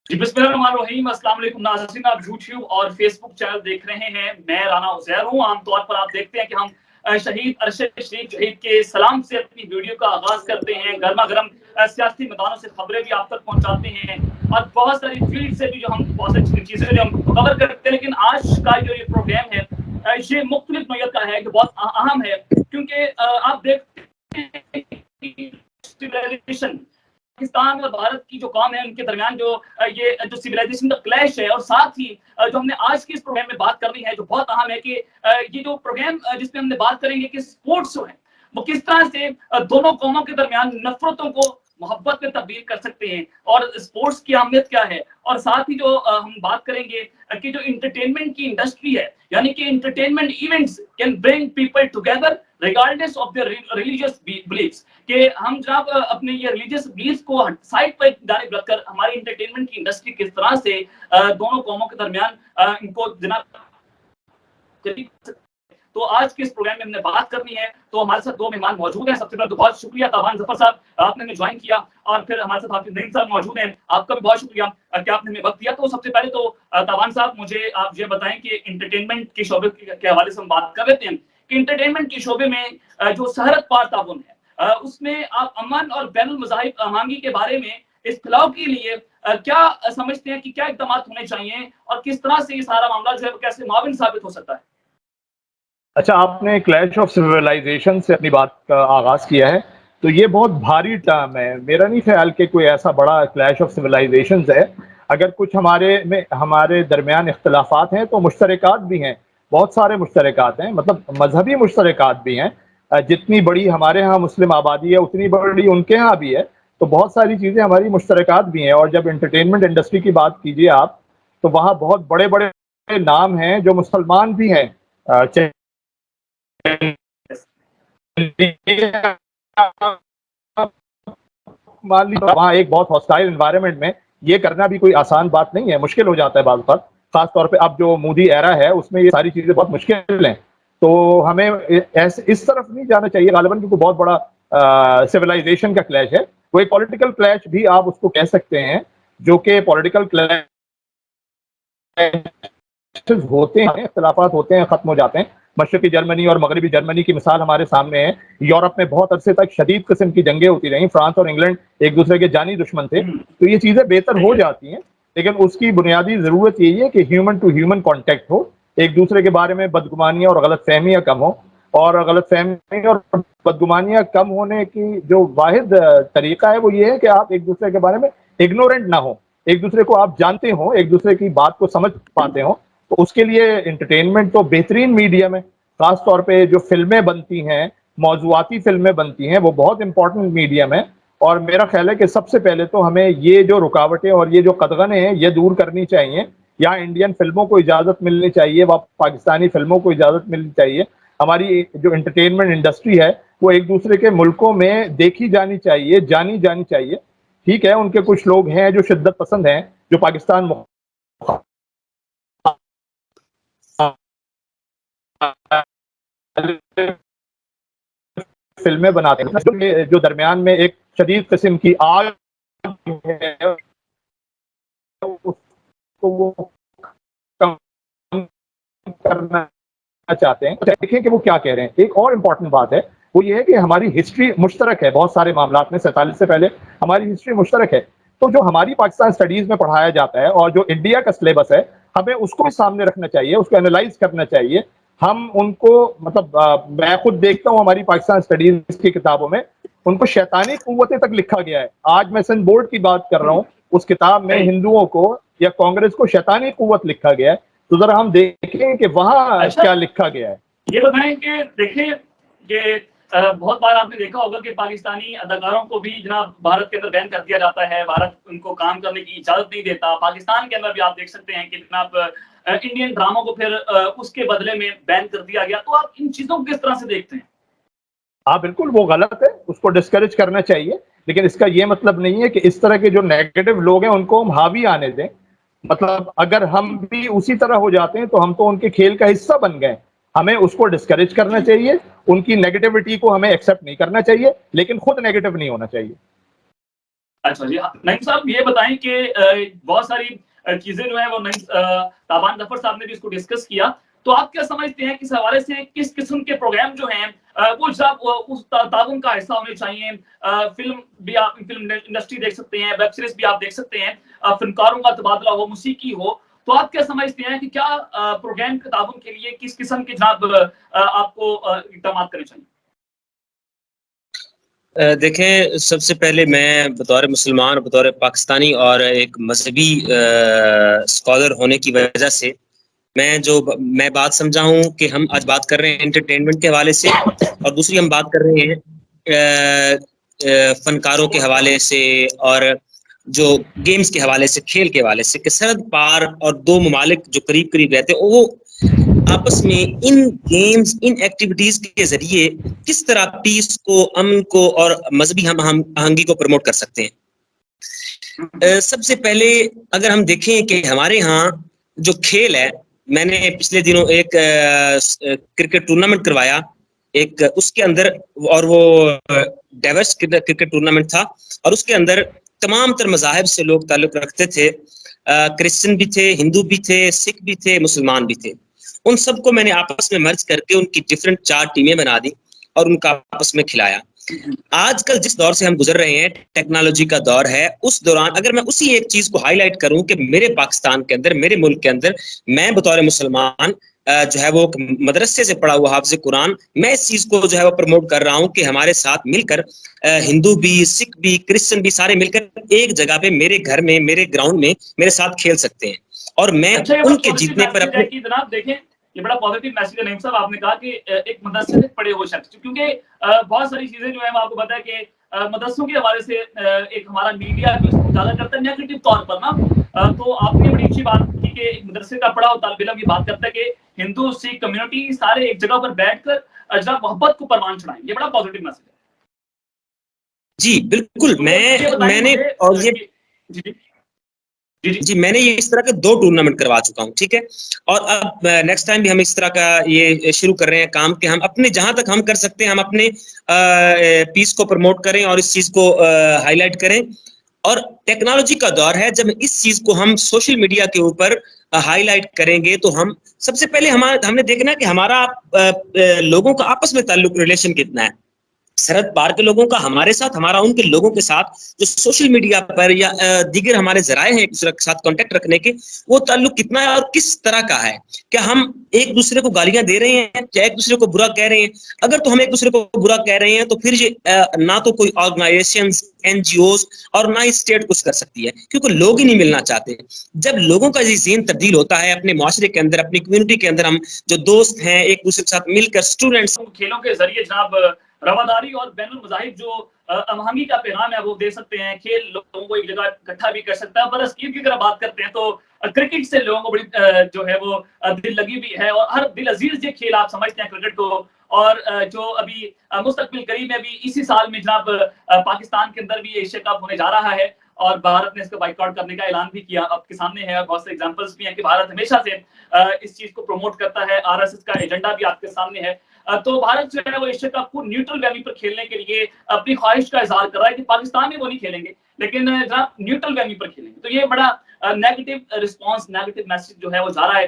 जी बिस्मिल्लाहिर्रहमानिर्रहीम। अस्सलाम वालेकुम नाज़रीन, आप यूट्यूब और फेसबुक चैनल देख रहे हैं। मैं राना उज़ैर हूँ। आमतौर पर आप देखते हैं कि हम शहीद अरशद शरीफ शहीद के सलाम से अपनी वीडियो का आगाज़ करते हैं। गरमा-गरम सियासी मैदानों से खबरें भी आप तक पहुँचाते हैं और बहुत सारी फील्ड से भी जो हम बहुत सारी चीज़ें जो हम कवर करते हैं। लेकिन आज का जो ये प्रोग्राम है ये मुख्तलिफ नौयत का है, जो बहुत अहम है, क्योंकि आप देखते हैं कि सिविलाइजेशन पाकिस्तान और भारत की जो कौम है उनके दरमियान जो ये जो सिविलाइजेशन का क्लैश है, और साथ ही जो हमने आज की इस प्रोग्राम में बात करनी है जो बहुत अहम है कि ये जो प्रोग्राम जिसमें हमने बात करेंगे कि स्पोर्ट्स जो है वो किस तरह से दोनों कौमों के दरमियान नफरतों को मोहब्बत में तब्दील कर सकते हैं और स्पोर्ट्स की अहमियत क्या है। और साथ ही जो हम बात करेंगे कि जो एंटरटेनमेंट की इंडस्ट्री है, यानी कि entertainment events can bring people together regardless of their religious beliefs, कि हम जब अपने ये रिलीजियस बिलीफ को साइड पर जाने रखकर हमारी एंटरटेनमेंट की इंडस्ट्री किस तरह से दोनों कौमों के दरमियान इनको जनाब। तो आज के इस प्रोग्राम में हमने बात करनी है, तो हमारे साथ दो मेहमान मौजूद हैं। सबसे पहले तो बहुत शुक्रिया ताबान जफर साहब, आपने हमें ज्वाइन किया, और फिर हमारे साथ हाफिज नईम साहब मौजूद हैं, आपका भी बहुत शुक्रिया कि आपने हमें वक्त दिया। तो सबसे पहले तो ताबान साहब, मुझे आप ये बताएं कि एंटरटेनमेंट के शोबे के हवाले से हम बात कर लेते हैं कि एंटरटेनमेंट के शोबे में जो सहरत पार ताउन है, उसमें आप अमन और बैनुल मज़ाहिब अमांगी के बारे में इस फैलाव के लिए क्या समझते हैं कि क्या इक़दाम होने चाहिए और किस तरह से ये सारा मामला जो है वो कैसे मुआविन साबित हो सकता है? अच्छा, आपने क्लैश ऑफ सिविलाइजेशन से अपनी बात का आगाज़ किया है, तो ये बहुत भारी टर्म है। मेरा नहीं ख्याल कि कोई ऐसा बड़ा क्लैश ऑफ सिविलाइजेशंस है। अगर कुछ हमारे दरमियान इख्तिलाफ़ात हैं, तो मुश्तरकात भी हैं, बहुत सारे मुश्तरकात हैं, मतलब मज़हबी मुश्तरकात भी हैं। जितनी बड़ी हमारे यहाँ मुस्लिम आबादी है, उतनी बड़ी उनके यहाँ भी है, तो बहुत सारी चीज़ें हमारी मुश्तरकात भी हैं। और जब एंटरटेनमेंट इंडस्ट्री की बात कीजिए आप, तो वहाँ बहुत बड़े-बड़े नाम हैं जो मुसलमान भी हैं। चाहे मान लीजिए वहाँ एक बहुत हॉस्टाइल एनवायरनमेंट में ये करना भी कोई आसान बात नहीं है, मुश्किल हो जाता है बाज़ वक़्त। ख़ास तौर पे अब जो मोदी एरा है, उसमें ये सारी चीज़ें बहुत मुश्किल हैं। तो हमें ऐसे इस तरफ नहीं जाना चाहिए ग़ालिबन, क्योंकि बहुत बड़ा सिविलाइजेशन का क्लैश है। वो एक पॉलिटिकल क्लैश भी आप उसको कह सकते हैं, जो कि पॉलिटिकल क्लैश होते हैं, इख्तिलाफ़ात होते हैं, ख़त्म हो जाते हैं। मशरक़ी जर्मनी और मग़रिबी जर्मनी की मिसाल हमारे सामने है। यूरोप में बहुत अरसे तक शदीद किस्म की जंगें होती रहीं, फ्रांस और इंग्लैंड एक-दूसरे के जानी दुश्मन थे। तो ये चीज़ें बेहतर हो जाती हैं, लेकिन उसकी बुनियादी ज़रूरत यही है कि ह्यूमन टू ह्यूमन कॉन्टैक्ट हो, एक-दूसरे के बारे में बदगुमानियाँ और गलतफ़हमियाँ कम हों। और गलतफ़हमी और बदगुमानियाँ कम होने की जो वाहिद तरीक़ा है, वो ये है कि आप एक-दूसरे के बारे में इग्नोरेंट ना हों, एक-दूसरे को आप जानते हों, एक-दूसरे की बात को समझ पाते हों। तो उसके लिए एंटरटेनमेंट तो बेहतरीन मीडियम है। ख़ास तौर पे जो फ़िल्में बनती हैं, मौज़ूआती फ़िल्में बनती हैं, वो बहुत इम्पोर्टेंट मीडियम है। और मेरा ख़्याल है कि सबसे पहले तो हमें ये जो रुकावटें और ये जो कदगने हैं, ये दूर करनी चाहिए। यहाँ इंडियन फ़िल्मों को इजाज़त मिलनी चाहिए, वहाँ पाकिस्तानी फ़िल्मों को इजाज़त मिलनी चाहिए। हमारी जो एंटरटेनमेंट इंडस्ट्री है, वो एक-दूसरे के मुल्कों में देखी जानी चाहिए, जानी जानी चाहिए। ठीक है, उनके कुछ लोग हैं जो शिद्दत पसंद हैं, जो पाकिस्तान फ़िल्में बनाते हैं, जो दरमियान में एक शदीद किस्म की आग है, उसको वो कम करना चाहते हैं। देखें कि वो क्या कह रहे हैं। एक और इम्पोर्टेंट बात है, वो ये है कि हमारी हिस्ट्री मुश्तरक है बहुत सारे मामलात में। 47 से पहले हमारी हिस्ट्री मुश्तरक है। तो जो हमारी पाकिस्तान स्टडीज़ में पढ़ाया जाता है और जो इंडिया का सिलेबस है, हमें उसको भी सामने रखना चाहिए, उसको एनालाइज़ करना चाहिए। हम उनको मतलब मैं खुद देखता हूँ हमारी पाकिस्तान स्टडीज़ की किताबों में, उनको शैतानी कुव्वतें तक लिखा गया है। आज मैं सिंध बोर्ड की बात कर रहा हूँ, उस किताब में हिंदुओं को या कांग्रेस को शैतानी कुव्वत लिखा गया है। तो ज़रा हम देखें कि वहाँ क्या लिखा गया है। ये बताएं कि देखिए कि बहुत बार आपने देखा होगा कि पाकिस्तानी अदाकारों को भी जनाब भारत के अंदर बैन कर दिया जाता है, भारत उनको काम करने की इजाज़त नहीं देता। पाकिस्तान के अंदर भी आप देख सकते हैं कि जनाब इंडियन ड्रामों को फिर उसके बदले में बैन कर दिया गया। तो आप इन चीज़ों को किस तरह से देखते हैं? हाँ, बिल्कुल वो गलत है, उसको डिस्करेज करना चाहिए, लेकिन इसका ये मतलब नहीं है कि इस तरह के जो नेगेटिव लोग हैं, उनको हम हावी आने दें। मतलब अगर हम भी उसी तरह हो जाते हैं, तो हम तो उनके खेल का हिस्सा बन गए। हमें उसको डिस्करेज करना चाहिए, उनकी नेगेटिविटी को हमें एक्सेप्ट नहीं करना चाहिए, लेकिन खुद नेगेटिव नहीं होना चाहिए। अच्छा जी। नईम साहब ये बताएं कि बहुत सारी चीजें जो है वो नईम ताबान जफर साहब ने भी इसको डिस्कस किया, तो आप क्या समझते हैं किस हवाले से किस किस्म के प्रोग्राम जो हैं वो जब उस ताउन का हिस्सा होने चाहिए? फिल्म भी आप फिल्म इंडस्ट्री देख सकते हैं, वेब सीरीज भी आप देख सकते हैं, फिल्मकारों का तबादला हो, मौसीकी हो, तो आप क्या समझते हैं कि क्या प्रोग्राम के ताउन के लिए किस किस्म के जनाब आपको इक़दाम करने चाहिए? देखें, सबसे पहले मैं बतौर मुसलमान, बतौर पाकिस्तानी और एक मजहबी स्कॉलर होने की वजह से मैं बात समझा हूँ कि हम आज बात कर रहे हैं एंटरटेनमेंट के हवाले से, और दूसरी हम बात कर रहे हैं फनकारों के हवाले से और जो गेम्स के हवाले से, खेल के हवाले से, कि सरहद पार और दो ममालिक जो करीब करीब रहते हैं वो आपस में इन गेम्स, इन एक्टिविटीज के जरिए किस तरह पीस को, अमन को और मजहबी हम आहंगी को प्रमोट कर सकते हैं। सबसे पहले अगर हम देखें कि हमारे यहाँ जो खेल है, मैंने पिछले दिनों एक क्रिकेट टूर्नामेंट करवाया, एक उसके अंदर, और वो डाइवर्स क्रिकेट टूर्नामेंट था, और उसके अंदर तमाम तर मज़ाहिब से लोग ताल्लुक़ रखते थे। क्रिश्चियन भी थे, हिंदू भी थे, सिख भी थे, मुसलमान भी थे। उन सबको मैंने आपस में मर्ज करके उनकी डिफरेंट 4 टीमें बना दी और उनका आपस में खिलाया। आजकल जिस दौर से हम गुजर रहे हैं, टेक्नोलॉजी का दौर है, उस दौरान अगर मैं उसी एक चीज को हाईलाइट करूं कि मेरे पाकिस्तान के अंदर, मेरे मुल्क के अंदर, मैं बतौर मुसलमान जो है वो मदरसे से पढ़ा हुआ हाफिज़ कुरान, मैं इस चीज को जो है वो प्रमोट कर रहा हूं कि हमारे साथ मिलकर हिंदू भी, सिख भी, क्रिश्चियन भी सारे मिलकर एक जगह पे मेरे घर में, मेरे ग्राउंड में मेरे साथ खेल सकते हैं, और मैं उनके जीतने पर अपने जनाब देखें, ये बड़ा पॉजिटिव मैसेज है नईम साहब। आपने कहा कि एक मदरसे से पढ़े हुए शख्स, क्योंकि बहुत सारी चीजें जो है आपको पता है कि मदरसों के हवाले से एक हमारा मीडिया उजागर करता है नेगेटिव तौर पर ना, तो आपने बड़ी अच्छी बात की कि एक मदरसे का पढ़ा हुआ तालिब इल्म ये बात करता है कि हिंदू सिख कम्युनिटी सारे एक जगह पर बैठकर जनाब मोहब्बत को परवान चढ़ाएं। ये बड़ा पॉजिटिव मैसेज है जी। बिल्कुल। तो मैंने और ये जी, मैंने ये इस तरह के 2 टूर्नामेंट करवा चुका हूँ, ठीक है। और अब नेक्स्ट टाइम भी हम इस तरह का ये शुरू कर रहे हैं काम, कि हम अपने जहां तक हम कर सकते हैं हम अपने पीस को प्रमोट करें और इस चीज को हाईलाइट करें। और टेक्नोलॉजी का दौर है, जब इस चीज को हम सोशल मीडिया के ऊपर हाईलाइट करेंगे तो हम सबसे पहले हमने देखना कि हमारा लोगों का आपस में ताल्लुक, रिलेशन कितना है, सरहद पार के लोगों का हमारे साथ, हमारा उनके लोगों के साथ, जो सोशल मीडिया पर या दीगर हमारे जराए हैं एक दूसरे के साथ कांटेक्ट रखने के, वो ताल्लुक कितना है और किस तरह का है। क्या हम एक दूसरे को गालियां दे रहे हैं, क्या एक दूसरे को बुरा कह रहे हैं? अगर तो हम एक दूसरे को बुरा कह रहे हैं तो फिर ये ना तो कोई ऑर्गेनाइजेशंस, एनजीओज और ना ही स्टेट कुछ कर सकती है, क्योंकि लोग ही नहीं मिलना चाहते। जब लोगों का ये ज़हन तब्दील होता है अपने माशरे के अंदर, अपनी कम्युनिटी के अंदर, हम जो दोस्त हैं एक दूसरे के साथ मिलकर, स्टूडेंट्स, खेलों के जरिए जनाब रवादारी और बैनुल मज़ाहिब जो अमहंगी का पैगाम है वो दे सकते हैं। खेल लोगों को एक जगह इकट्ठा भी कर सकता है। बरस की अगर बात करते हैं तो क्रिकेट से लोगों को बड़ी जो है वो दिल लगी भी है, और हर दिल अजीज ये खेल आप समझते हैं क्रिकेट को। और जो अभी मुस्तकबिल करीब में भी इसी साल में जनाब पाकिस्तान के अंदर भी एशिया कप होने जा रहा है, और भारत ने इसको बाइकआउट करने का ऐलान भी किया, आपके सामने है। बहुत से एग्जांपल्स भी हैं कि भारत हमेशा से इस चीज को प्रमोट करता है, आरएसएस का एजेंडा भी आपके सामने है। तो भारत जो है वो एशिया कप को न्यूट्रल वेन्यू पर खेलने के लिए अपनी ख्वाहिश का इजहार कर रहा है कि पाकिस्तान में वो नहीं खेलेंगे, लेकिन जनाब न्यूट्रल वेन्यू पर खेलेंगे। तो ये बड़ा नेगेटिव रिस्पॉन्स, नेगेटिव मैसेज जो है वो जा रहा है।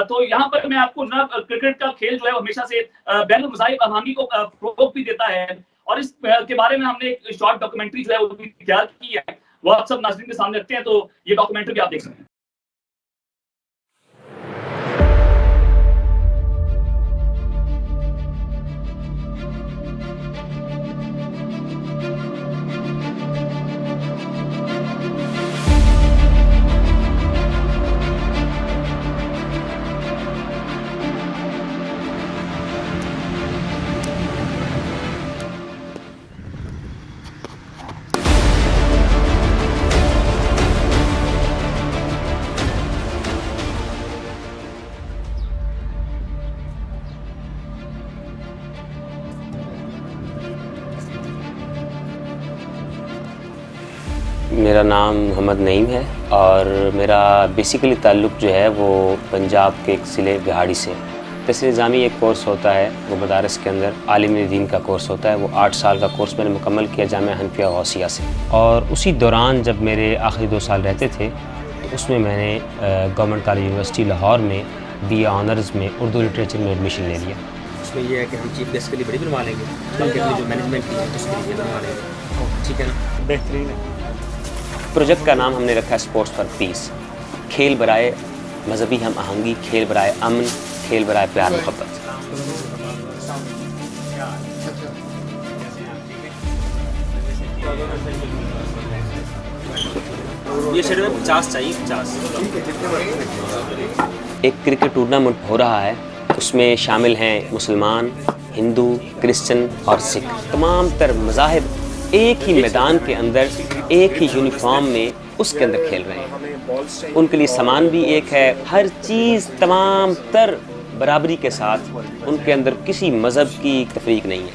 तो यहाँ पर मैं आपको जनाब क्रिकेट का खेल जो है हमेशा से बैनुल मज़ाहिब अवामी को प्रोवोक भी देता है, और इस के बारे में हमने एक शॉर्ट डॉक्यूमेंट्री जो है वो भी तैयार की है, वो आप सब नाज़रीन के सामने रखते हैं। तो ये डॉक्यूमेंट्री भी आप देख सकते हैं। मेरा नाम मोहम्मद नईम है और मेरा बेसिकली ताल्लुक़ जो है वो पंजाब के एक ज़िले बिहाड़ी से। तहसील निज़ामी एक कोर्स होता है, वो मदारस के अंदर आलिम दीन का कोर्स होता है। वो 8 साल का कोर्स मैंने मुकम्मल किया जामिया हनफिया गौसिया से। और उसी दौरान जब मेरे आखिरी 2 साल रहते थे तो उसमें मैंने गवर्नमेंट कॉलेज यूनिवर्सिटी लाहौर में BA ऑनर्स में उर्दू लिटरेचर में एडमिशन ले लिया। उसमें ये है कि हम चीफ गेस्ट के लिए बड़ी बनवा लेंगे, बाकी अपनी जो मैनेजमेंट की है उसके लिए बनवा लेंगे, ठीक है ना? बेहतरीन है। प्रोजेक्ट का नाम हमने रखा है स्पोर्ट्स फॉर पीस, खेल बराए मजहबी हम आहंगी, खेल बराए अमन, खेल बराए प्यार मोहब्बत। ये शेड्यूल में 50 चाहिए, 50। एक क्रिकेट टूर्नामेंट हो रहा है, उसमें शामिल हैं मुसलमान, हिंदू, क्रिश्चियन और सिख। तमाम तर मज़ाहिब एक ही मैदान के अंदर एक ही यूनिफॉर्म में उसके अंदर खेल रहे हैं। उनके लिए सामान भी एक है, हर चीज़ तमाम तर बराबरी के साथ, उनके अंदर किसी मज़हब की तफरीक नहीं है।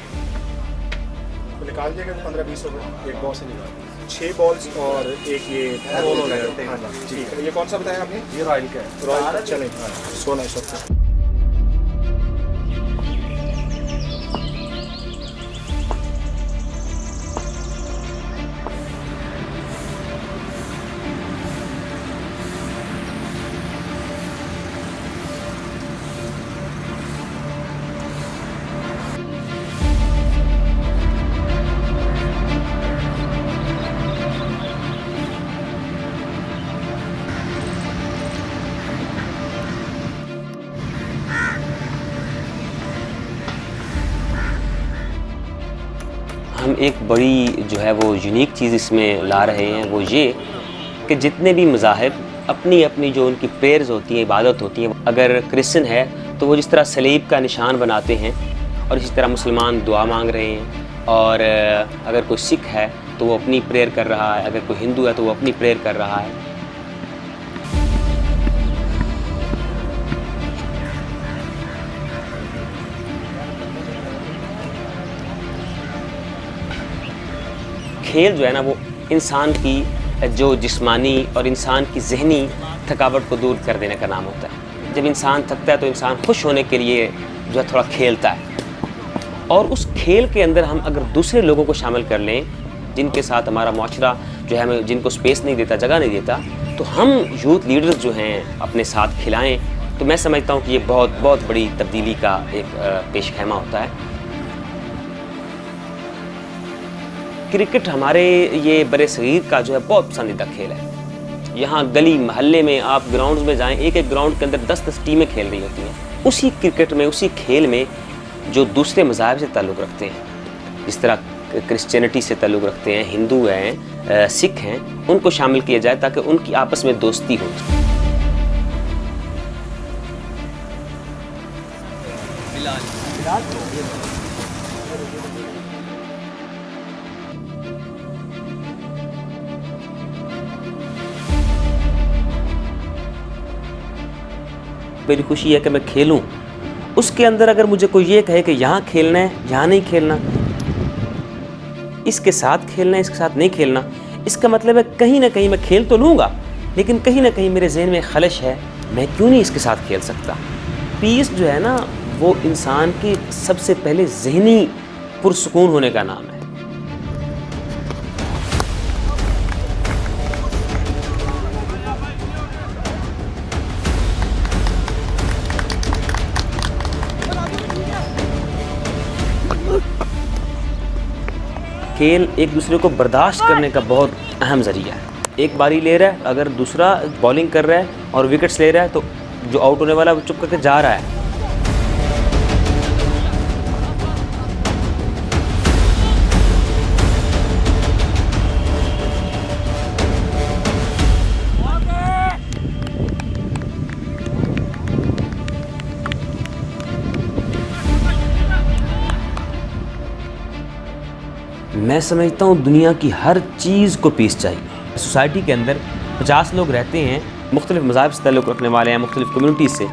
निकाल दिया 15-20 ओवर, एक बॉल से निकाल 6 बॉल्स और एक ये दोनों रहते हैं। ठीक है, ये कौन सा बताया आपने? ये रॉयल का है। रॉयल चले 16 हम एक बड़ी जो है वो यूनिक चीज़ इसमें ला रहे हैं, वो ये कि जितने भी मज़ाहिब अपनी अपनी जो उनकी प्रेयर्स होती हैं, इबादत होती हैं, अगर क्रिश्चियन है तो वो जिस तरह सलीब का निशान बनाते हैं और इसी तरह मुसलमान दुआ मांग रहे हैं, और अगर कोई सिख है तो वो अपनी प्रेयर कर रहा है, अगर कोई हिंदू है तो वो अपनी प्रेयर कर रहा है। खेल जो है ना वो इंसान की जो जिस्मानी और इंसान की ज़हनी थकावट को दूर कर देने का नाम होता है। जब इंसान थकता है तो इंसान खुश होने के लिए जो है थोड़ा खेलता है, और उस खेल के अंदर हम अगर दूसरे लोगों को शामिल कर लें जिनके साथ हमारा माशरा जो है हमें जिनको स्पेस नहीं देता, जगह नहीं देता, तो हम यूथ लीडर्स जो हैं अपने साथ खिलाएँ, तो मैं समझता हूँ कि ये बहुत बहुत बड़ी तब्दीली का एक पेश खैमा होता है। क्रिकेट हमारे ये बड़े सगीर का जो है बहुत पसंदीदा खेल है। यहाँ गली महल्ले में आप ग्राउंड्स में जाएं, एक एक ग्राउंड के अंदर 10-10 टीमें खेल रही होती हैं। उसी क्रिकेट में, उसी खेल में जो दूसरे मज़ाहब से ताल्लुक़ रखते हैं, जिस तरह क्रिश्चियनिटी से ताल्लुक़ रखते हैं, हिंदू हैं, सिख हैं, उनको शामिल किया जाए ताकि उनकी आपस में दोस्ती हो। मेरी खुशी है कि मैं खेलूं। उसके अंदर अगर मुझे कोई ये कहे कि यहाँ खेलना है, यहाँ नहीं खेलना, इसके साथ खेलना है, इसके साथ नहीं खेलना, इसका मतलब है कहीं ना कहीं मैं खेल तो लूँगा, लेकिन कहीं ना कहीं मेरे जहन में खलश है, मैं क्यों नहीं इसके साथ खेल सकता। पीस जो है ना वो इंसान की सबसे पहले ज़हनी पुरसुकून होने का नाम है। खेल एक दूसरे को बर्दाश्त करने का बहुत अहम ज़रिया है। एक बारी ले रहा है, अगर दूसरा बॉलिंग कर रहा है और विकेट्स ले रहा है तो जो आउट होने वाला है वो चुप करके जा रहा है। मैं समझता हूँ दुनिया की हर चीज़ को पीस चाहिए। सोसाइटी के अंदर 50 लोग रहते हैं, मुख्तलिफ मज़ाहिब से ताल्लुक़ रखने वाले हैं, मुख्तलिफ कम्युनिटी से।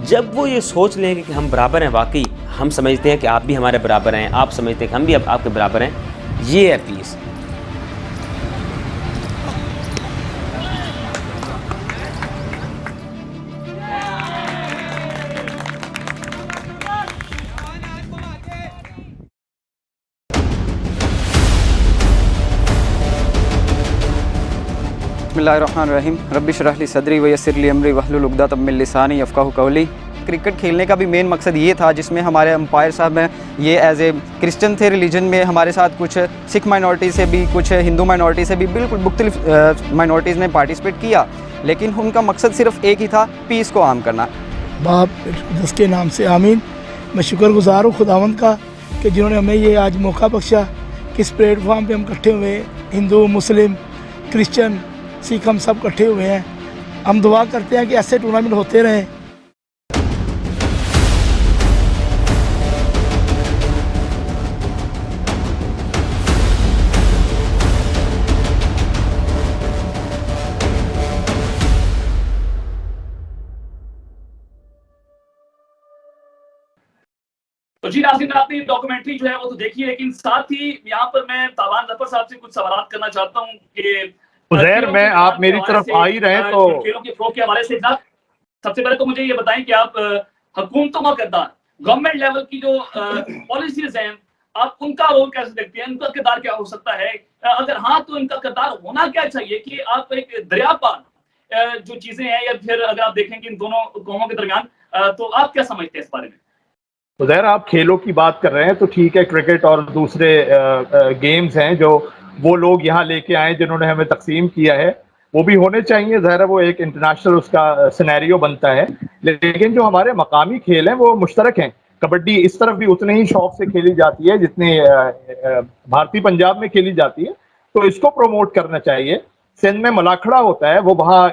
जब वो ये सोच लेंगे कि हम बराबर हैं, वाकई हम समझते हैं कि आप भी हमारे बराबर हैं, आप समझते हैं कि हम भी अब आपके बराबर हैं, ये है पीस। बिस्मिल्लाहिर्रहमानिर्रहीम रब्बि इश्रह ली सदरी व यस्सिर ली अमरी वहलुल उक़दतम मिन लिसानी यफ़क़हू क़ौली। क्रिकेट खेलने का भी मेन मकसद ये था, जिसमें हमारे अंपायर साहब हैं, ये एज ए क्रिश्चियन थे रिलीजन में, हमारे साथ कुछ सिख माइनॉरिटी से भी, कुछ हिंदू माइनॉरिटी से भी, बिल्कुल मुख्तलिफ माइनॉरिटीज़ ने पार्टिसिपेट किया, लेकिन उनका मकसद सिर्फ एक ही था, पीस को आम करना। बाप उसके नाम से आमीन। मैं शुक्रगुजार हूँ खुदावंद का कि जिन्होंने हमें ये आज मौका बख्शा कि इस प्लेटफॉर्म पे हम इकट्ठे हुए, हिंदू, मुस्लिम, क्रिश्चियन, सिख, हम सब इकट्ठे हुए हैं। हम दुआ करते हैं कि ऐसे टूर्नामेंट होते रहें। तो जी नाज़रीन, आपने डॉक्यूमेंट्री जो है वो तो देखी है, लेकिन साथ ही यहाँ पर मैं ताबान जफर साहब से कुछ सवाल करना चाहता हूँ कि उज़ैर, मैं आप मेरी तरफ आ ही रहे तो खेलों के फ़रोग़ के हवाले से सबसे पहले तो मुझे ये बताएं कि आप हुकूमतों का किरदार, गवर्नमेंट लेवल की जो पॉलिसीज हैं, आप उनका रोल कैसे देखते हैं, उनका किरदार क्या हो सकता है? अगर हाँ तो इनका किरदार होना क्या चाहिए कि आप एक दरिया पार जो चीजें हैं, या फिर अगर आप देखें कि इन दोनों कौमों के दरमियान, तो आप क्या समझते हैं इस बारे में? उज़ैर, आप खेलों की बात कर रहे हैं तो ठीक है, क्रिकेट और दूसरे गेम्स हैं जो वो लोग यहाँ लेके आए जिन्होंने हमें तकसीम किया है, वो भी होने चाहिए। ज़ाहिर है वो एक इंटरनेशनल उसका सिनेरियो बनता है, लेकिन जो हमारे मकामी खेल हैं वो मुश्तरक हैं। कबड्डी इस तरफ भी उतने ही शौक से खेली जाती है जितनी भारतीय पंजाब में खेली जाती है, तो इसको प्रमोट करना चाहिए। सिंध में मलाखड़ा होता है, वो वहाँ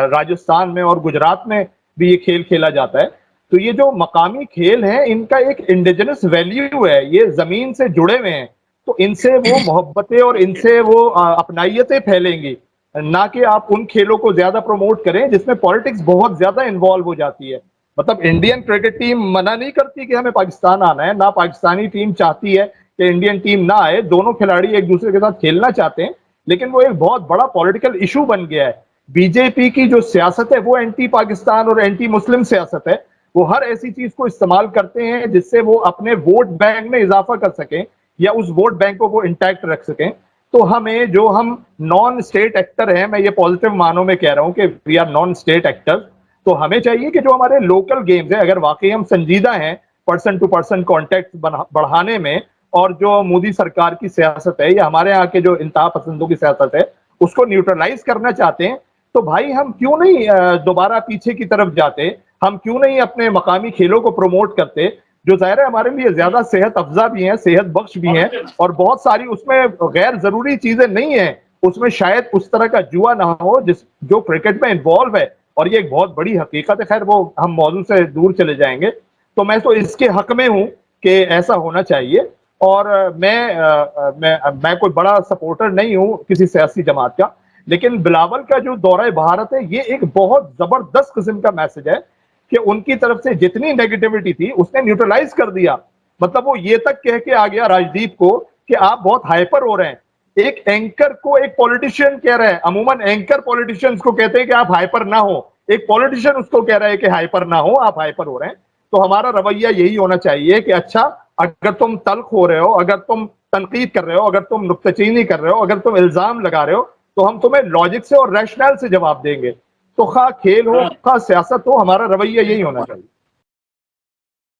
राजस्थान में और गुजरात में भी ये खेल खेला जाता है। तो ये जो मकामी खेल हैं, इनका एक इंडिजिनस वैल्यू है, ये जमीन से जुड़े हुए हैं, तो इनसे वो मोहब्बतें और इनसे वो अपनाइयतें फैलेंगी, ना कि आप उन खेलों को ज्यादा प्रमोट करें जिसमें पॉलिटिक्स बहुत ज्यादा इन्वॉल्व हो जाती है। मतलब इंडियन क्रिकेट टीम मना नहीं करती कि हमें पाकिस्तान आना है, ना पाकिस्तानी टीम चाहती है कि इंडियन टीम ना आए, दोनों खिलाड़ी एक दूसरे के साथ खेलना चाहते हैं, लेकिन वो एक बहुत बड़ा पॉलिटिकल इशू बन गया है। बीजेपी की जो सियासत है वो एंटी पाकिस्तान और एंटी मुस्लिम सियासत है। वो हर ऐसी चीज को इस्तेमाल करते हैं जिससे वो अपने वोट बैंक में इजाफा कर सकें या उस वोट बैंक को वो इंटैक्ट रख सकें। तो हमें, जो हम नॉन स्टेट एक्टर हैं, मैं ये पॉजिटिव मानों में कह रहा हूं कि we are non state actors, तो हमें चाहिए कि जो हमारे लोकल गेम्स हैं, अगर वाकई हम संजीदा हैं पर्सन टू पर्सन कॉन्टेक्ट बढ़ाने में, और जो मोदी सरकार की सियासत है या हमारे यहाँ के जो इंतहा पसंदों की सियासत है उसको न्यूट्रलाइज करना चाहते हैं, तो भाई हम क्यों नहीं दोबारा पीछे की तरफ जाते, हम क्यों नहीं अपने मकामी खेलों को प्रमोट करते, जो ज़ाहिर है हमारे लिए ज्यादा सेहत अफजा भी हैं, सेहत बख्श भी हैं, और बहुत सारी उसमें गैर जरूरी चीजें नहीं है, उसमें शायद उस तरह का जुआ ना हो जो क्रिकेट में इन्वॉल्व है, और ये एक बहुत बड़ी हकीकत है। खैर वो हम मौजू से दूर चले जाएंगे, तो मैं तो इसके हक में हूं कि ऐसा होना चाहिए। और मैं कोई बड़ा सपोर्टर नहीं हूं किसी सियासी जमात का, लेकिन बिलावल का जो दौरा भारत है ये एक बहुत जबरदस्त किस्म का मैसेज है कि उनकी तरफ से जितनी नेगेटिविटी थी उसने न्यूट्रलाइज कर दिया। मतलब वो ये तक कह के आ गया राजदीप को कि आप बहुत हाइपर हो रहे हैं। एक एंकर को एक पॉलिटिशियन कह रहा है, अमूमन एंकर पॉलिटिशियंस को कहते हैं कि आप हाइपर ना हो, एक पॉलिटिशियन उसको कह रहा है कि हाइपर ना हो, आप हाइपर हो रहे हैं। तो हमारा रवैया यही होना चाहिए कि अच्छा, अगर तुम तल्ख हो रहे हो, अगर तुम तनकीद कर रहे हो, अगर तुम नुक्ताचीनी कर रहे हो, अगर तुम इल्जाम लगा रहे हो, तो हम तुम्हें लॉजिक से और रैशनल से जवाब देंगे। तो खा खेल हो, खा सियासत हो, हमारा रवैया यही होना चाहिए।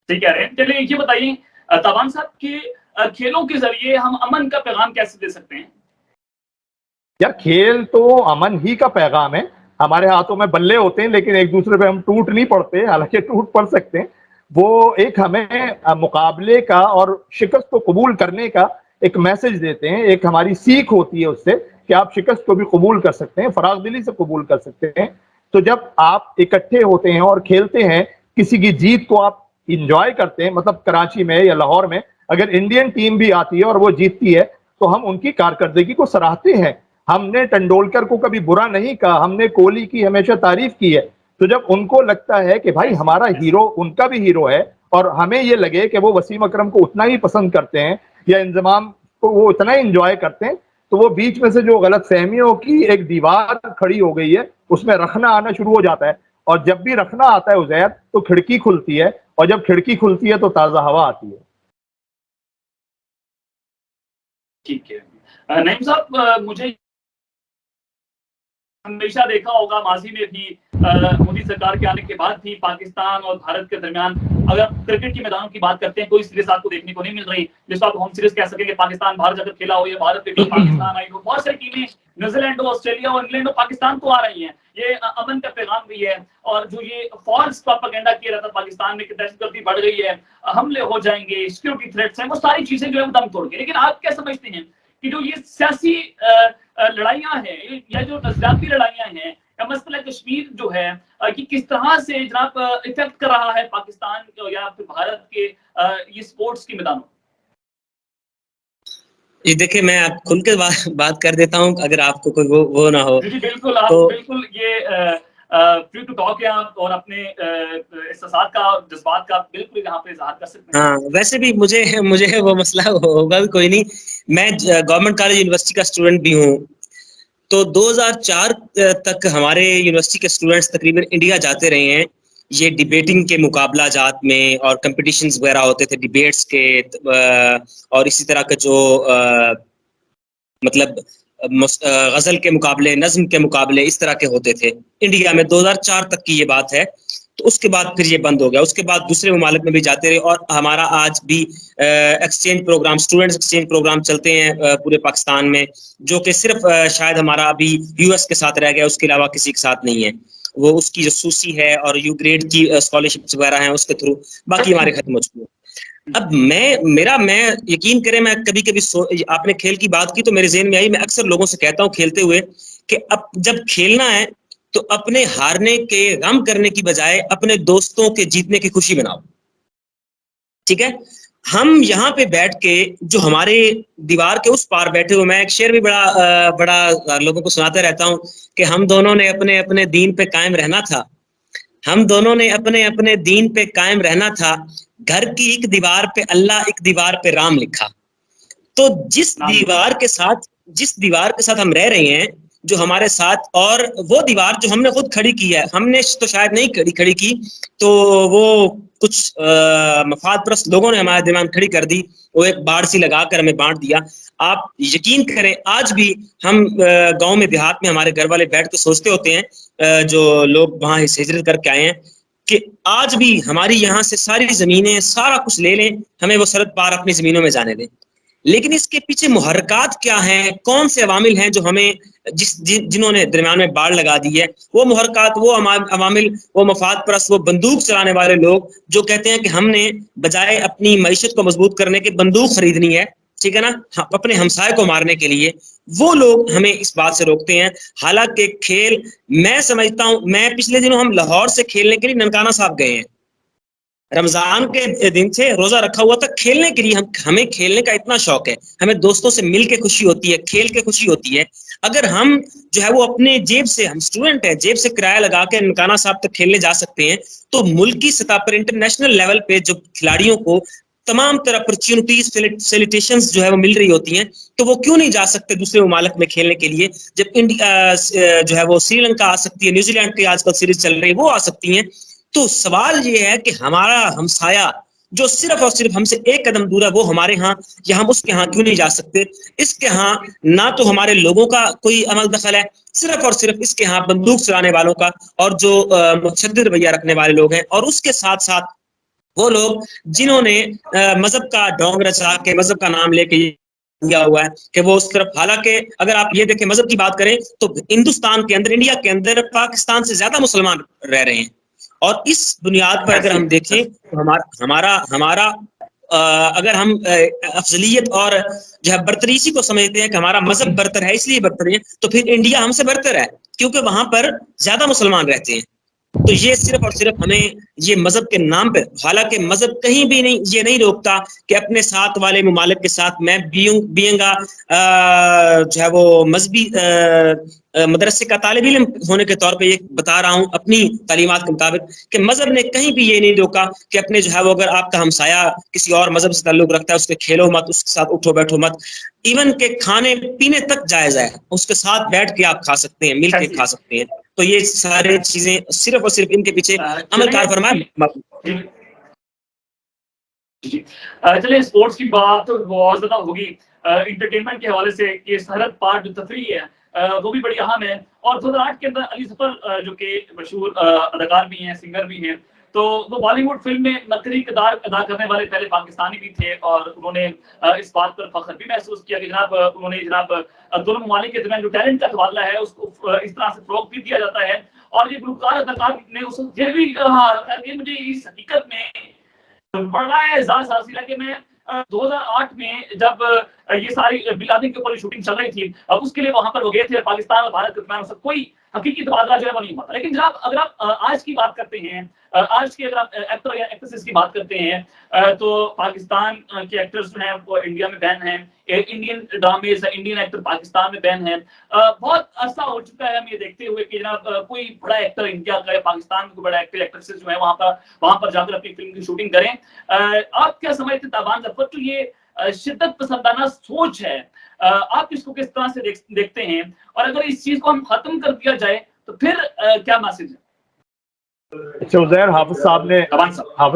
ठीक कह रहे हैं। चलिए ये बताइए ताबान साहब कि खेलों के जरिए हम अमन का पैगाम कैसे दे सकते हैं? यार खेल तो अमन ही का पैगाम है। हमारे हाथों में बल्ले होते हैं लेकिन एक दूसरे पे हम टूट नहीं पड़ते, हालांकि टूट पड़ सकते हैं। वो एक हमें मुकाबले का और शिकस्त को कबूल करने का एक मैसेज देते हैं, एक हमारी सीख होती है उससे कि आप शिकस्त को भी कबूल कर सकते हैं, फराग दिली से कबूल कर सकते हैं। तो जब आप इकट्ठे होते हैं और खेलते हैं, किसी की जीत को आप इंजॉय करते हैं, मतलब कराची में या लाहौर में अगर इंडियन टीम भी आती है और वो जीतती है तो हम उनकी कारकर्दगी को सराहते हैं। हमने तेंदुलकर को कभी बुरा नहीं कहा, हमने कोहली की हमेशा तारीफ की है। तो जब उनको लगता है कि भाई हमारा हीरो उनका भी हीरो है और हमें ये लगे कि वो वसीम अकरम को उतना ही पसंद करते हैं या इंजमाम को वो उतना ही इंजॉय करते हैं, तो वो बीच में से जो गलत फहमियों की एक दीवार खड़ी हो गई है उसमें रखना आना शुरू हो जाता है। और जब भी रखना आता है उज़ैर तो खिड़की खुलती है, और जब खिड़की खुलती है तो ताजा हवा आती है। ठीक है नईम साहब, मुझे हमेशा देखा होगा, माजी में भी मोदी सरकार के आने के बाद भी पाकिस्तान और भारत के दरमियान, अगर क्रिकेट के मैदानों की बात करते हैं, कोई सीरीज आपको देखने को नहीं मिल रही जिसको आप होम सीरीज कह सकेंगे। पाकिस्तान भारत अगर खेला हो या भारत की टीम पाकिस्तान आई हो, बहुत सारी टीमें न्यूजीलैंड हो, ऑस्ट्रेलिया हो, इंग्लैंड हो, पाकिस्तान को आ रही हैं। ये अमन का पैगाम भी है। और जो ये फॉल्स प्रोपेगेंडा किया जाता है पाकिस्तान में कि दहशतगर्दी बढ़ गई है, हमले हो जाएंगे, सिक्योरिटी थ्रेट्स हैं, वो सारी चीजें जो है वो दम तोड़ गई। लेकिन आप क्या समझते हैं कि जो ये सियासी लड़ाइयां हैं या जो नजरियाती लड़ाइयां हैं या मसला कश्मीर जो है, कि किस तरह से जनाब इफेक्ट कर रहा है पाकिस्तान या फिर भारत के ये स्पोर्ट्स के मैदानों? ये देखिए, मैं आप खुल के बात कर देता हूँ, अगर आपको कोई वो ना हो। जी बिल्कुल, आप तो बिल्कुल ये फ्री टू टॉक है आप, और अपने एहसासात का, जज्बात का बिल्कुल यहाँ पे इजहार कर सकते हैं। हाँ, वैसे भी मुझे वो मसला होगा भी कोई नहीं। मैं गवर्नमेंट कॉलेज यूनिवर्सिटी का स्टूडेंट भी हूँ। तो 2004 तक हमारे यूनिवर्सिटी के स्टूडेंट्स तकरीबन इंडिया जाते रहे हैं, ये डिबेटिंग के मुकाबला जात में और कंपटीशंस वगैरह होते थे डिबेट्स के, और इसी तरह के जो मतलब गजल के मुकाबले, नज्म के मुकाबले इस तरह के होते थे इंडिया में। 2004 तक की ये बात है। तो उसके बाद फिर ये बंद हो गया। उसके बाद दूसरे ममालिक में भी जाते रहे, और हमारा आज भी exchange program, students exchange program चलते हैं पूरे पाकिस्तान में, जो कि सिर्फ शायद हमारा अभी यूएस के साथ रह गया, उसके अलावा किसी के साथ नहीं है। वो उसकी जो सूसी है और यू ग्रेड की स्कॉलरशिप्स वगैरह हैं उसके थ्रू, बाकी हमारे खत्म हो चुके हैं। अब मैं यकीन करें, मैं कभी कभी आपने खेल की बात की तो मेरे ज़हन में आई, मैं अक्सर लोगों से कहता हूँ खेलते हुए कि अब जब खेलना है तो अपने हारने के गम करने की बजाय अपने दोस्तों के जीतने की खुशी बनाओ। ठीक है, हम यहाँ पे बैठ के जो हमारे दीवार के उस पार बैठे हुए, मैं एक शेर भी बड़ा लोगों को सुनाते रहता हूँ कि हम दोनों ने अपने अपने दीन पे कायम रहना था, हम दोनों ने अपने अपने दीन पे कायम रहना था, घर की एक दीवार पे अल्लाह, एक दीवार पे राम लिखा। तो जिस दीवार के साथ हम रह रहे हैं, जो हमारे साथ, और वो दीवार जो हमने खुद खड़ी की है, हमने तो शायद नहीं खड़ी की, तो वो कुछ मफाद परस्त लोगों ने हमारे दिमाग में खड़ी कर दी, वो एक बाड़ सी लगाकर हमें बांट दिया। आप यकीन करें, आज भी हम गांव में, देहात में हमारे घर वाले बैठ के सोचते होते हैं, जो लोग वहां हिजरत करके आए हैं, कि आज भी हमारी यहाँ से सारी जमीनें, सारा कुछ ले लें, हमें वो सरहद पार अपनी जमीनों में जाने दें। लेकिन इसके पीछे मुहर्रकात क्या हैं, कौन से अवामिल हैं जो हमें जिन्होंने दरमियान में बाढ़ लगा दी है? वो मुहर्रकात, वो अवामिल, वो मफाद परस्त, वो बंदूक चलाने वाले लोग जो कहते हैं कि हमने बजाय अपनी मईशत को मजबूत करने के बंदूक खरीदनी है, ठीक है ना, अपने हमसाये को मारने के लिए, वो लोग हमें इस बात से रोकते हैं। हालांकि खेल, मैं समझता हूँ, मैं पिछले दिनों हम लाहौर से खेलने के लिए ननकाना साहब गए हैं, रमजान के दिन थे, रोजा रखा हुआ था, खेलने के लिए हमें खेलने का इतना शौक है, हमें दोस्तों से मिल के खुशी होती है, खेल के खुशी होती है। अगर हम जो है वो अपने जेब से, हम स्टूडेंट है, जेब से किराया लगा के ननकाना साहब तक खेलने जा सकते हैं, तो मुल्की सतह पर, इंटरनेशनल लेवल पे जो खिलाड़ियों को तमाम तरह अपॉर्चुनिटीज, फैसिलिटेशंस जो है वो मिल रही होती हैं, तो वो क्यों नहीं जा सकते दूसरे ममालिक में खेलने के लिए? जब इंडिया जो है वो श्रीलंका आ सकती है, न्यूजीलैंड की आजकल सीरीज चल रही है, वो आ सकती हैं। तो सवाल ये है कि हमारा हमसाया जो सिर्फ और सिर्फ हमसे एक कदम दूर है, वो हमारे यहाँ, या हम उसके यहाँ क्यों नहीं जा सकते? इसके यहाँ ना तो हमारे लोगों का कोई अमल दखल है, सिर्फ और सिर्फ इसके यहाँ बंदूक चलाने वालों का, और जो मुतशद्दिद रवैया रखने वाले लोग हैं, और उसके साथ साथ वो लोग जिन्होंने मजहब का ढोंग रचा के, मजहब का नाम लेके किया हुआ है कि वो उस तरफ, हालांकि अगर आप ये देखें, मजहब की बात करें तो हिंदुस्तान के अंदर, इंडिया के अंदर पाकिस्तान से ज्यादा मुसलमान रह रहे हैं। और इस बुनियाद पर अगर हम देखें तो हमारा अगर हम अफजलियत और जो है बरतरीसी को समझते हैं कि हमारा मजहब बरतर है इसलिए बरतर है, तो फिर इंडिया हमसे बरतर है क्योंकि वहां पर ज्यादा मुसलमान रहते हैं। तो ये सिर्फ और सिर्फ हमें ये मजहब के नाम पे, हालांकि मजहब कहीं भी नहीं, ये नहीं रोकता कि अपने साथ वाले मुमालिक के साथ मैं बीएंगा जो है वो मजहबी मदरसे का तालिब इल्म होने के तौर पे ये बता रहा हूँ अपनी तालीमात के मुताबिक, कि मजहब ने कहीं भी ये नहीं रोका कि अपने जो है वो, अगर आपका हमसाया किसी और मजहब से ताल्लुक रखता है, उसके खेलो मत, उसके साथ उठो बैठो मत, इवन के खाने पीने तक जायज है, उसके साथ बैठ के आप खा सकते हैं, मिल के खा सकते हैं। तो ये सारी चीजें सिर्फ और सिर्फ इनके पीछे अमल कार फरमाए। जी चलिए स्पोर्ट्स की बात तो बहुत ज्यादा होगी। इंटरटेनमेंट के हवाले से ये सरहद पार जो तफरीह है वो भी बड़ी अहम है। और 2008 के अंदर अली सफर जो कि मशहूर अदाकार भी हैं, सिंगर भी हैं, तो वो बॉलीवुड फिल्म में मरकजी किरदार अदा करने वाले पहले पाकिस्तानी भी थे और उन्होंने इस बात पर फख्र भी महसूस किया कि जनाब उन्होंने दोनों ममालिक के दरमियान जो टैलेंट का तबादला है उसको इस तरह से फ़रोग़ भी दिया जाता है। और ये गुलकार अदाकार ने उस ये भी कहा कि मुझे इस हकीकत में बड़ा एहसास हासिल है कि मैं 2008 में जब ये सारी बिन लादेन के ऊपर शूटिंग चल रही थी, अब उसके लिए वहां पर वो गए थे। पाकिस्तान और भारत के दरमियान कोई हकीकी तबादला जो है वो नहीं हुआ। लेकिन जनाब अगर आप आज की बात करते हैं, आज की अगर आप एक्टर या एक्ट्रेसेस की बात करते हैं, तो पाकिस्तान के एक्टर्स जो हैं वो इंडिया में बैन हैं, इंडियन ड्रामेज इंडियन एक्टर पाकिस्तान में बैन है। बहुत अर्सा हो चुका है हम ये देखते हुए कि जनाब कोई बड़ा एक्टर इंडिया का या पाकिस्तान में कोई बड़ा एक्टर एक्ट्रेसेस जो है वहां पर जाकर अपनी फिल्म की शूटिंग करें। आप क्या समझते ताबान जफर, तो ये शिद्दत पसंदाना सोच है, आप इसको किस तरह से देखते हैं? और अगर इस चीज को हम खत्म कर दिया जाए तो फिर क्या मैसेज है? अच्छा उज़ैर, हाफिज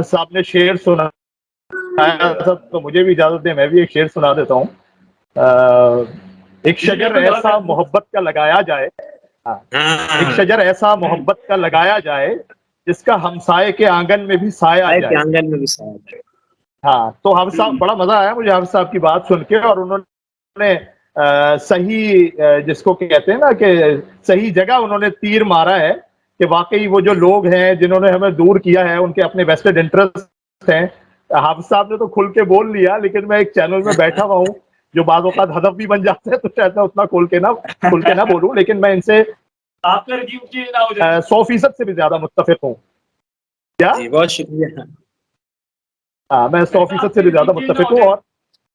साहब ने शेर सुनाया था, तो मुझे भी इजाजत दे, मैं भी एक शेर सुना देता हूँ। एक शजर ऐसा मोहब्बत का लगाया जाए, एक शजर ऐसा मोहब्बत का लगाया जाए जिसका हमसाये के आंगन में भी साया जाए। हाँ, तो हाफिज साहब, बड़ा मजा आया मुझे हाफिज साहब की बात सुन के, और उन्होंने सही जिसको कहते हैं ना कि सही जगह उन्होंने तीर मारा है कि वाकई वो जो लोग हैं जिन्होंने हमें दूर किया है उनके अपने वेस्टेड इंटरेस्ट हैं। हाफिज साहब ने तो खुल के बोल लिया, लेकिन मैं एक चैनल में बैठा हुआ हूँ जो बाद औक़ात हदफ भी बन जाते हैं, तो शायद मैं उतना खुल के ना बोलूं, लेकिन मैं इनसे 100% से भी ज्यादा मुत्तफिक हूँ। क्या? बहुत शुक्रिया। हाँ, मैं 100% से भी ज्यादा मुत्तफिक हूँ। और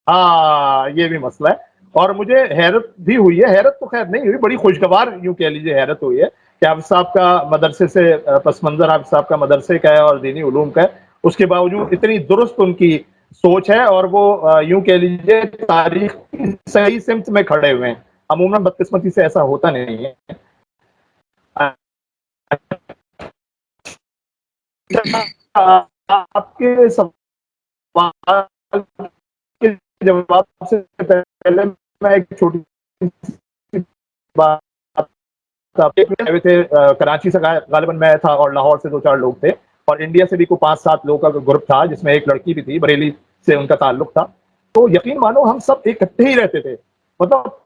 हाँ, ये भी मसला है। और मुझे हैरत भी हुई है, हैरत तो खैर नहीं हुई, बड़ी खुशगवार यूं कह लीजिए हैरत हुई है कि हाफिज साहब का मदरसे से पस मंजर हाफिज साहब का मदरसे का है और दीनी उलूम का है, उसके बावजूद इतनी दुरुस्त उनकी सोच है और वो यूं कह लीजिए तारीख की सही सिमत में खड़े हुए हैं। अमूमन बदकिस्मती से ऐसा होता नहीं है। आपके सवाल के जवाब से पहले मैं एक छोटी बात थे। कराची से गालिबन मैं था और लाहौर से 2-4 लोग थे, और इंडिया से भी कोई 5-7 लोगों का ग्रुप था जिसमें एक लड़की भी थी, बरेली से उनका ताल्लुक था। तो यकीन मानो हम सब इकट्ठे ही रहते थे, मतलब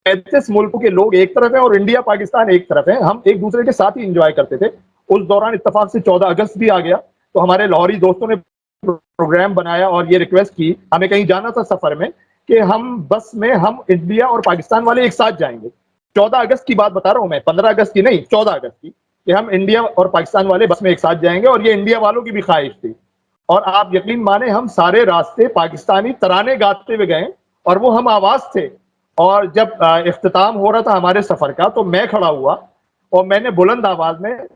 35 मुल्कों के लोग एक तरफ है और इंडिया पाकिस्तान एक तरफ है, हम एक दूसरे के साथ ही इंजॉय करते थे। उस दौरान इत्तेफाक से 14 अगस्त भी आ गया, तो हमारे लाहौरी दोस्तों ने प्रोग्राम बनाया और ये रिक्वेस्ट की, हमें कहीं जाना था सफर में, कि हम बस में हम इंडिया और पाकिस्तान वाले एक साथ जाएंगे। 14 अगस्त की बात बता रहा हूं मैं, 15 अगस्त की नहीं, 14 अगस्त की, कि हम इंडिया और पाकिस्तान वाले बस में एक साथ जाएंगे, और ये इंडिया वालों की भी ख्वाहिश थी। और आप यकीन माने हम सारे रास्ते पाकिस्तानी तराने गाते हुए गए और वो हम आवाज थे। और जब इख्तिताम हो रहा था हमारे सफर का, तो मैं खड़ा हुआ और मैंने बुलंद आवाज में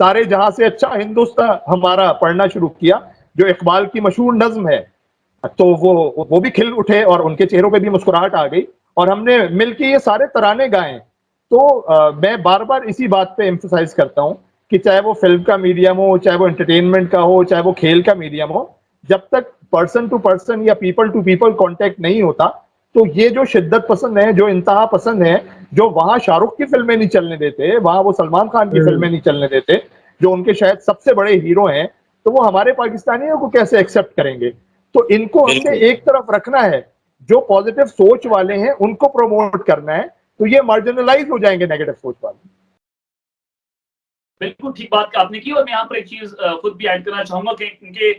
सारे जहां से अच्छा हिंदुस्तान हमारा पढ़ना शुरू किया, जो इकबाल की मशहूर नज्म है। तो वो भी खिल उठे और उनके चेहरों पे भी मुस्कुराहट आ गई, और हमने मिलके ये सारे तराने गाए। तो मैं बार बार इसी बात पे एम्फसाइज करता हूँ कि चाहे वो फिल्म का मीडियम हो, चाहे वो एंटरटेनमेंट का हो, चाहे वो खेल का मीडियम हो, जब तक पर्सन टू पर्सन या पीपल टू पीपल कांटेक्ट नहीं होता, तो ये जो शिद्दत पसंद है, जो इंतहा पसंद है, जो वहां शाहरुख की फिल्में नहीं चलने देते, वहां वो सलमान खान की फिल्में नहीं चलने देते, जो उनके शायद सबसे बड़े हीरो हैं, तो वो हमारे पाकिस्तानियों को कैसे एक्सेप्ट करेंगे? तो इनको हमने एक तरफ रखना है, जो पॉजिटिव सोच वाले हैं उनको प्रमोट करना है, तो ये मार्जिनलाइज हो जाएंगे नेगेटिव सोच वाले। बिल्कुल ठीक बात आपने की, और मैं यहाँ पर एक चीज खुद भी ऐड करना चाहूंगा कि इनके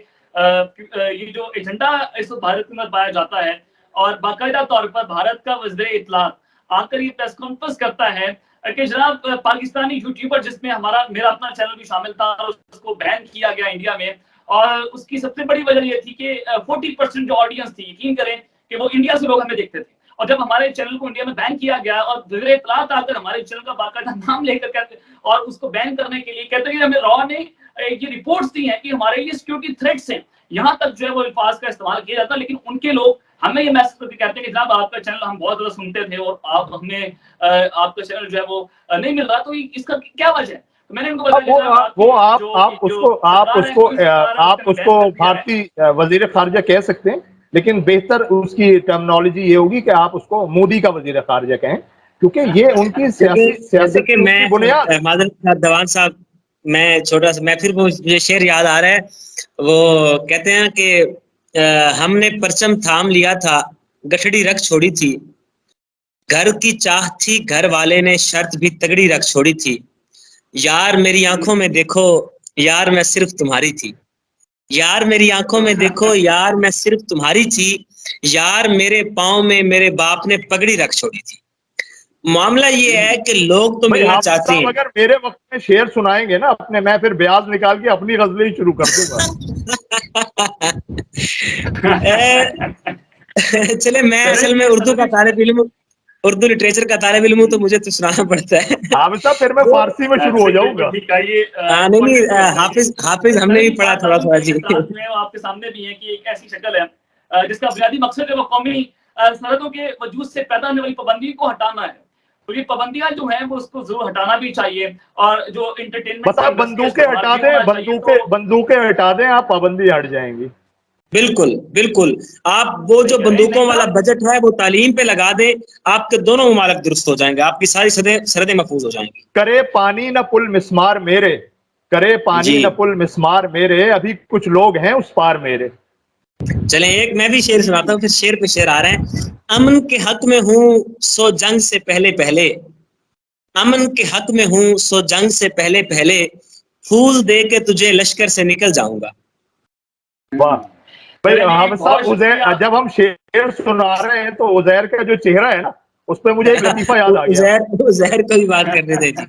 ये जो एजेंडा इस भारत में पाया जाता है, और बाकायदा तौर पर भारत का वज़ीर इत्तलात आकर ये प्रेस कॉन्फ्रेंस करता है कि जनाब पाकिस्तानी यूट्यूबर, जिसमें मेरा अपना चैनल भी शामिल था, और उसको बैन किया गया इंडिया में, और उसकी सबसे बड़ी वजह ये थी कि 40% जो ऑडियंस थी, यकीन करें कि वो इंडिया से लोग हमें देखते थे। और जब हमारे चैनल को इंडिया में बैन किया गया और वज़ीर इत्तलात आकर हमारे चैनल का बाकायदा नाम लेकर कहते और उसको बैन करने के लिए कहते हैं कि हमें रॉ ने ये रिपोर्ट्स दी हैं कि हमारे लिए सिक्योरिटी थ्रेट्स हैं, यहाँ तक जो है वो अल्फाज का इस्तेमाल किया जाता है। लेकिन उनके लोग हमें ये मैसेज करके कहते हैं कि जनाब आपका चैनल हम बहुत ज्यादा सुनते थे और आप हमें आपका चैनल जो है वो नहीं मिल रहा, तो इसका क्या वजह है? तो मैंने उनको बताया वो आप उसको भारतीय वजीर खारजा कह सकते हैं, लेकिन बेहतर उसकी टर्मिनोलॉजी ये होगी कि आप उसको मोदी का वजीर खारजा कहें, क्योंकि ये उनकी सियासत की बुनियाद। दवान साहब, मैं फिर वो मुझे शेर याद आ रहा है। वो कहते हैं कि हमने परचम थाम लिया था, गठड़ी रख छोड़ी थी, घर की चाह थी, घर वाले ने शर्त भी तगड़ी रख छोड़ी थी, यार मेरी आंखों में देखो, यार मैं सिर्फ तुम्हारी थी, यार मेरी आंखों में देखो, यार मैं सिर्फ तुम्हारी थी, यार मेरे पाँव में मेरे बाप ने पगड़ी रख छोड़ी थी। मामला ये है कि लोग तो मिलना चाहते हैं। अगर मेरे वक्त में शेर सुनाएंगे ना अपने, मैं फिर ब्याज निकाल के अपनी गजलें ही शुरू कर दूंगा। चले, मैं असल में उर्दू का तालिब इल्म, उर्दू लिटरेचर का तालिब इल्म हूं, तो मुझे तो सुनाना पड़ता है। फिर मैं फारसी में शुरू हो जाऊंगा। हाफिज हमने भी पढ़ा थोड़ा थोड़ा जी। आपके सामने भी है कि एक ऐसी शक्ल है जिसका बुनियादी मकसद है वो कौमी सरहदों के वजूद से पैदा होने वाली पाबंदी को हटाना है। तो ये पाबंदियां जो है वो उसको जरूर हटाना भी चाहिए। और जो इंटरटेनमेंट बंदूकें हटा दें, बंदूकें हटा दें, आप पाबंदी हट जाएंगी। बिल्कुल बिल्कुल, आप वो जो बंदूकों वाला बजट है वो तालीम पे लगा दे, आपके दोनों ममालिक दुरुस्त हो जाएंगे, आपकी सारी सरहदें महफूज हो जाएंगी। करे पानी न पुल मिस्मार मेरे, करे पानी न पुल मिस्मार मेरे, अभी कुछ लोग हैं उस पार मेरे। चलें, एक मैं भी शेर सुनाता हूँ, फिर शेर पे शेर आ रहे हैं। अमन के हक में हूँ सो जंग से पहले पहले, अमन के हक में हूँ सो जंग से पहले पहले, फूल दे के तुझे लश्कर से निकल जाऊंगा। वाह भाई, जब हम शेर सुना रहे हैं तो उजैर का जो चेहरा है ना, उस पर मुझे एक लतीफा याद आ गया। उजैर को भी बात करने दे जी।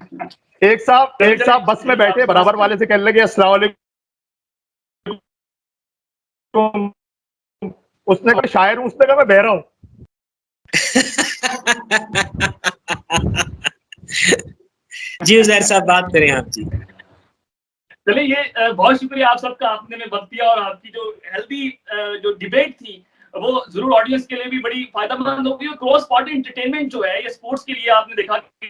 एक साहब बस में बैठे, बराबर वाले से कहने लगे अस्सलाम वालेकुम, उसने कहा शायर हूं, उसने कहा मैं बहरा हूं। जी उजैर साहब बात करें आप जी। चलिए, ये बहुत शुक्रिया आप सबका, आपने में वक्त दिया और आपकी जो हेल्दी जो डिबेट थी वो जरूर ऑडियंस के लिए भी बड़ी फायदेमंद होगी। और क्रॉस पार्टी एंटरटेनमेंट जो है ये स्पोर्ट्स के लिए आपने देखा कि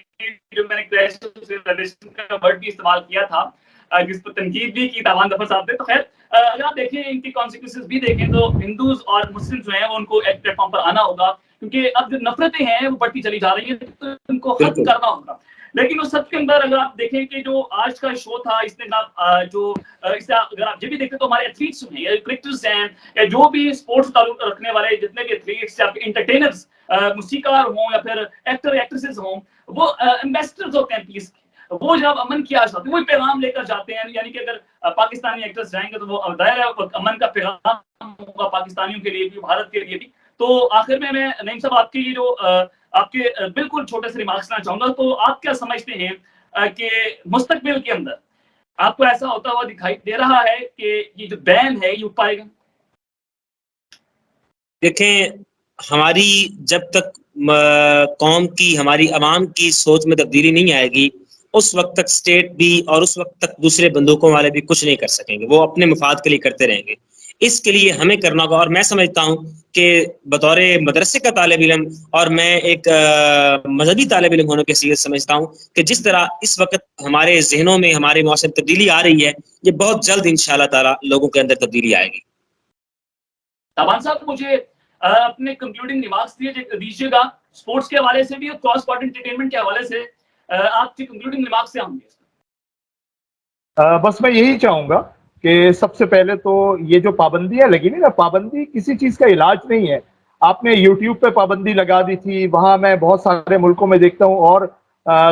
जो मैंने क्रैश का वर्ड भी इस्तेमाल किया था, जिस पर तनकीद भी की तावान जफर साहब ने। तो खैर, अगर आप देखें इनकी कॉन्सिक्वेंसेस भी देखें तो हिंदूज और मुस्लिम जो है उनको एक प्लेटफॉर्म पर आना होगा, क्योंकि अब जो नफरतें हैं वो बढ़ती चली जा रही है, तो उनको खत्म करना होगा। लेकिन उस सब के अंदर अगर आप देखें कि जो आज का शो था, इसने इससे अगर आप ये भी देखें तो हमारे एथलीट्स हैं या क्रिकेटर्स हैं या जो भी स्पोर्ट्स ताल्लुक रखने वाले जितने भी एथलीट्स या एंटरटेनर्स, मूसीकार हों या फिर एक्टर एक्ट्रेसेस हों, वो एम्बेसडर्स होते हैं पीस के। वो जब अमन की आश होती है, वो पैगाम लेकर जाते हैं। यानी कि अगर पाकिस्तानी एक्टर्स जाएंगे तो वो दायरा अमन का पैगाम होगा पाकिस्तानियों के लिए भी, भारत के लिए भी। तो आखिर में मैं नईम साहब आपकी ये जो आपके बिल्कुल छोटे से रिमार्क्स करना चाहूंगा। तो आप क्या समझते हैं कि मुस्तकबिल के अंदर आपको ऐसा होता हुआ दिखाई दे रहा है कि ये जो बैन है ये उठ पाएगा? देखें, हमारी जब तक कौम की, हमारी अवाम की सोच में तब्दीली नहीं आएगी, उस वक्त तक स्टेट भी और उस वक्त तक दूसरे बंदूकों वाले भी कुछ नहीं कर सकेंगे। वो अपने मफाद के लिए करते रहेंगे। इसके लिए हमें करना होगा। और मैं समझता हूँ कि बतौर मदरसे का तालिब इल्म और मैं एक मजहबी तालिब इल्म होने के सीधे समझता हूँ कि जिस तरह इस वक्त हमारे जहनों में, हमारे मौसम तब्दीली आ रही है, ये बहुत जल्द इंशाअल्लाह ताला लोगों के अंदर तब्दीली आएगी। ताबान साहब, मुझे अपने कंक्लूडिंग रिमार्क्स दीजिएगा स्पोर्ट्स के हवाले से भी और क्रॉस पार्टी एंटरटेनमेंट के हवाले से। आपके कंक्लूडिंग रिमार्क्स से होंगे। बस मैं यही चाहूंगा कि सबसे पहले तो ये जो पाबंदियां लगी ना, पाबंदी किसी चीज का इलाज नहीं है। आपने यूट्यूब पे पाबंदी लगा दी थी, वहां मैं बहुत सारे मुल्कों में देखता हूँ, और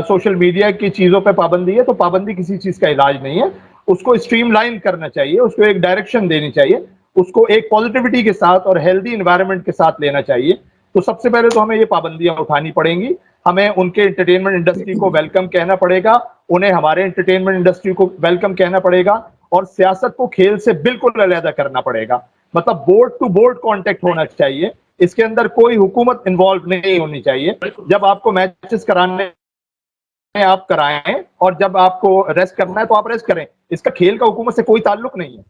सोशल मीडिया की चीजों पे पाबंदी है। तो पाबंदी किसी चीज का इलाज नहीं है, उसको स्ट्रीमलाइन करना चाहिए, उसको एक डायरेक्शन देनी चाहिए, उसको एक पॉजिटिविटी के साथ और हेल्दी एनवायरनमेंट के साथ लेना चाहिए। तो सबसे पहले तो हमें ये पाबंदियां उठानी पड़ेंगी। हमें उनके एंटरटेनमेंट इंडस्ट्री को वेलकम कहना पड़ेगा, उन्हें हमारे एंटरटेनमेंट इंडस्ट्री को वेलकम कहना पड़ेगा, और सियासत को खेल से बिल्कुल अलग करना पड़ेगा। मतलब बोर्ड टू बोर्ड कांटेक्ट होना चाहिए, इसके अंदर कोई हुकूमत इन्वॉल्व नहीं होनी चाहिए। जब आपको मैचेस कराने आप कराएं, और जब आपको रेस्ट करना है तो आप रेस्ट करें। इसका खेल का हुकूमत से कोई ताल्लुक नहीं है।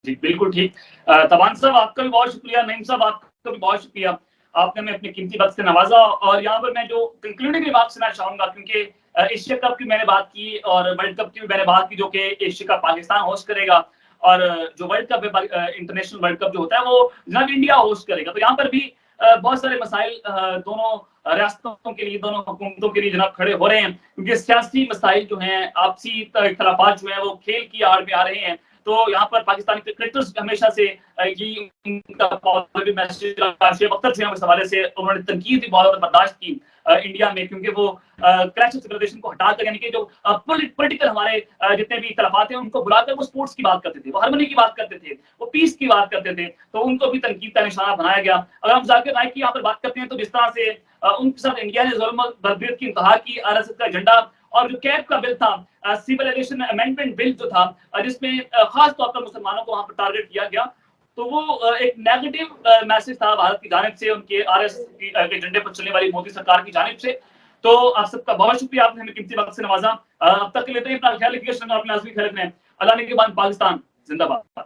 जी बिल्कुल ठीक। तबान साहब आपका भी बहुत शुक्रिया, नईम साहब आपका भी बहुत शुक्रिया, आपने हमें अपने कीमती वक्त से नवाजा। और यहाँ पर मैं जो कंक्लूडिंग रिमार्क्स देना चाहूंगा, क्योंकि एशिया कप की मैंने बात की और वर्ल्ड कप की भी मैंने बात की, जो कि एशिया कप पाकिस्तान होस्ट करेगा, और जो वर्ल्ड कप है, इंटरनेशनल वर्ल्ड कप जो होता है वो जनाब इंडिया होस्ट करेगा। तो यहाँ पर भी बहुत सारे मसाइल दोनों रियासतों के लिए, दोनों हुकूमतों के लिए जनाब खड़े हो रहे हैं, क्योंकि सियासी मसाइल जो हैं, आपसी इख्तलाफात जो हैं, वो खेल की आड़ में आ रहे हैं। तो यहाँ पर पाकिस्तानी क्रिकेटर्स हमेशा से ये उनका पॉजिटिव मैसेज, शेख अख्तर जो है इस हवाले से उन्होंने तनकीद भी बहुत बर्दाश्त की इंडिया में, क्योंकि वो क्लैश ऑफ सिविलाइजेशन को हटाकर, यानी कि जो पॉलिटिकल हमारे जितने भी इख्तलाफात हैं उनको बुलाकर वो स्पोर्ट्स की बात करते थे, वो हार्मनी की बात करते थे, वो पीस की बात करते थे, तो उनको भी तनकीद का निशाना बनाया गया। अगर हम जाकिर नाइक की यहाँ पर बात करते हैं, तो जिस तरह से उनके साथ इंडिया ने जुल्म बर्बरियत की इंतहा की, आरएसएस का एजेंडा और जो कैब का बिल था, सिविलाइजेशन अमेंडमेंट बिल जो था, जिसमें खास तौर पर मुसलमानों को वहां पर टारगेट किया गया, तो वो एक नेगेटिव मैसेज था भारत की जानिब से, उनके आरएसएस के एजेंडे पर चलने वाली मोदी सरकार की जानिब से। तो आप सबका बहुत शुक्रिया, आपने हमें कीमती वक्त से नवाजा। अब तक के लिए अपना ख्याल रखिए, अपने ख्याल रखना। अल्लाह ने के बाद पाकिस्तान जिंदाबाद।